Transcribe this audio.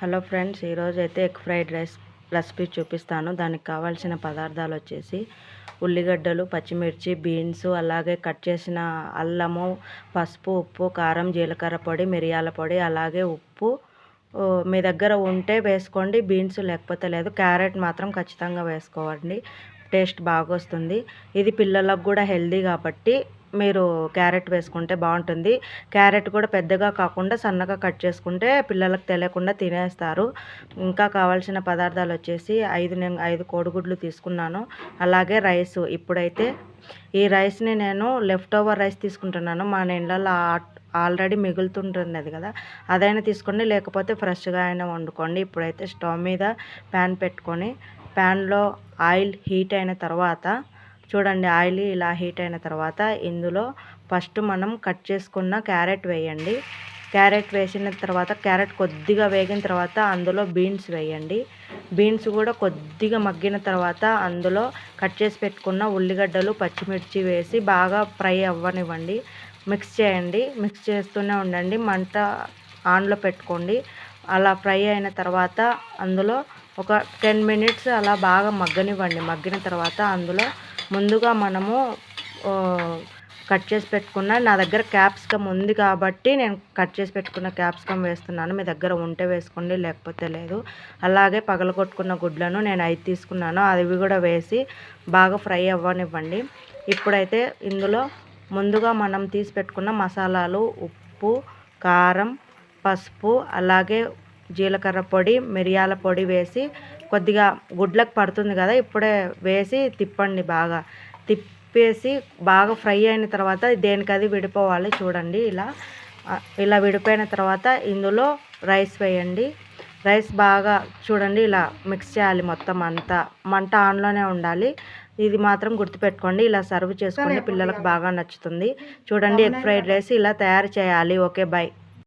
Hello friends, ఈరోజైతే egg fried rice recipe చూపిస్తాను. దానికి కావాల్సిన పదార్థాలు వచ్చేసి ఉల్లిగడ్డలు, పచ్చిమిర్చి, బీన్స్, అలాగే కట్ చేసిన అల్లము, పసుపు, ఉప్పు, కారం, జీలకర్ర పొడి, మిరియాల పొడి, అలాగే ఉప్పు మీ దగ్గర ఉంటే వేసుకోండి, బీన్స్ లేకపోతే లేదు. క్యారెట్ మాత్రం ఖచ్చితంగా వేసుకోవండి, టేస్ట్ బాగా వస్తుంది. ఇది పిల్లలకు కూడా హెల్దీ కాబట్టి మీరు క్యారెట్ వేసుకుంటే బాగుంటుంది. క్యారెట్ కూడా పెద్దగా కాకుండా సన్నగా కట్ చేసుకుంటే పిల్లలకు తెలియకుండా తినేస్తారు. ఇంకా కావాల్సిన పదార్థాలు వచ్చేసి 5 కోడిగుడ్లు తీసుకున్నాను. అలాగే రైసు. ఇప్పుడైతే ఈ రైస్ని నేను లెఫ్ట్ ఓవర్ రైస్ తీసుకుంటున్నాను. మన ఇళ్ళల్లో ఆల్రెడీ మిగులుతుంటున్నది కదా, అదైనా తీసుకోండి, లేకపోతే ఫ్రెష్గా అయినా వండుకోండి. ఇప్పుడైతే స్టవ్ మీద ప్యాన్ పెట్టుకొని ప్యాన్లో ఆయిల్ హీట్ అయిన తర్వాత చూడండి, ఆయిల్ ఇలా హీట్ అయిన తర్వాత ఇందులో ఫస్ట్ మనం కట్ చేసుకున్న క్యారెట్ వేయండి. క్యారెట్ వేసిన తర్వాత క్యారెట్ కొద్దిగా వేగిన తర్వాత అందులో బీన్స్ వేయండి. బీన్స్ కూడా కొద్దిగా మగ్గిన తర్వాత అందులో కట్ చేసి పెట్టుకున్న ఉల్లిగడ్డలు, పచ్చిమిర్చి వేసి బాగా ఫ్రై అవ్వనివ్వండి. మిక్స్ చేయండి, మిక్స్ చేస్తూనే ఉండండి, మంట ఆన్లో పెట్టుకోండి. అలా ఫ్రై అయిన తర్వాత అందులో ఒక 10 మినిట్స్ అలా బాగా మగ్గనివ్వండి. మగ్గిన తర్వాత అందులో ముందుగా మనము కట్ చేసి పెట్టుకున్న, నా దగ్గర క్యాప్సికమ్ ఉంది కాబట్టి నేను కట్ చేసి పెట్టుకున్న క్యాప్సికమ్ వేస్తున్నాను. మీ దగ్గర ఉంటే వేసుకోండి, లేకపోతే లేదు. అలాగే పగలగొట్టుకున్న గుడ్లను నేను 5 తీసుకున్నాను, అవి కూడా వేసి బాగా ఫ్రై అవ్వనివ్వండి. ఇప్పుడైతే ఇందులో ముందుగా మనం తీసి పెట్టుకున్న మసాలాలు, ఉప్పు, కారం, పసుపు, అలాగే జీలకర్ర పొడి, మిరియాల పొడి వేసి కొద్దిగా గుడ్లకు పడుతుంది కదా, ఇప్పుడే వేసి తిప్పండి. బాగా తిప్పేసి బాగా ఫ్రై అయిన తర్వాత దేనికది విడిపోవాలి. చూడండి, ఇలా విడిపోయిన తర్వాత ఇందులో రైస్ వేయండి. రైస్ బాగా చూడండి ఇలా మిక్స్ చేయాలి మొత్తం అంతా. మంట ఆన్లోనే ఉండాలి, ఇది మాత్రం గుర్తుపెట్టుకోండి. ఇలా సర్వ్ చేసుకోండి, పిల్లలకు బాగా నచ్చుతుంది. చూడండి, ఎగ్ ఫ్రైడ్ రైస్ ఇలా తయారు చేయాలి. Okay, by.